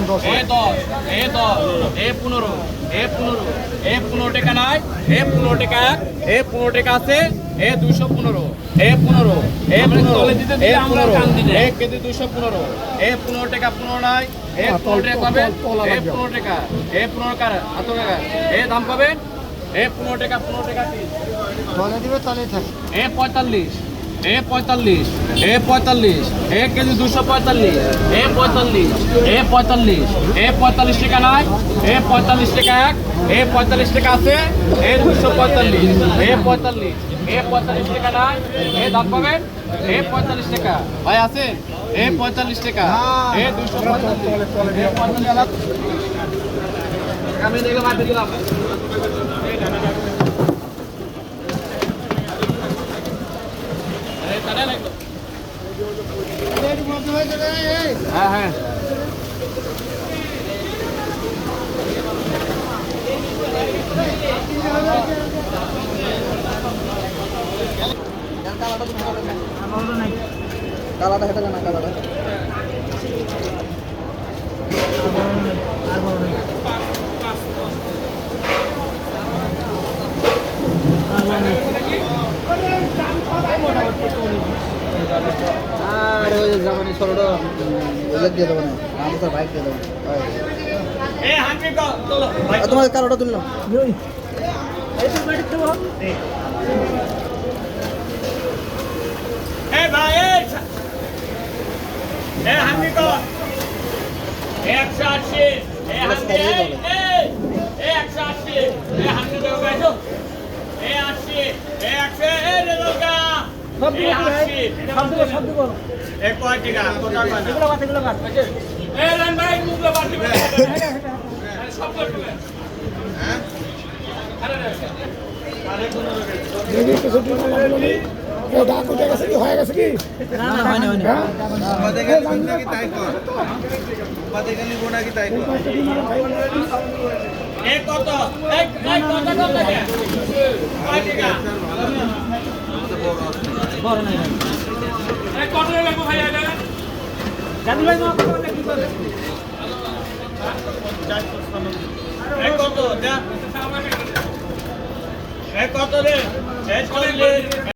এ 10 এ 10 এ 15 এ 15 এ 15 টাকা নাই এ 15 টাকা এ 15 টাকা আছে এ 215 এ 15 এ 15 এ 15 1 কেজি 215 এ 15 টাকা 15 নাই এ 15 টাকা পাবে এ 15 টাকা এ 15 টাকা এত টাকা এ দাম পাবে এ 15 টাকা পিস তলে দিবে তলেই থাকে। এ 45 এ 45 এ 45 1 কেজি 245 এ 45 এ 45 এ 45 টাকা নাই এ 45 টাকা এক এ 45 টাকা আছে এ 245 এ 45 এ 45 টাকা নাই এ দাম পাবেন এ 45 টাকা ভাই আছে এ 45 টাকা এ 245 আমি দেখলাম আর দিলাম হ্যাঁ হ্যাঁ কালাটা হেঁটে না কালাটা আর ওই জামানি ষোলোটা দিয়ে দেবো না আমি তো বাইক দিয়ে দেবো তোমার কালোটা তুললাম কত রে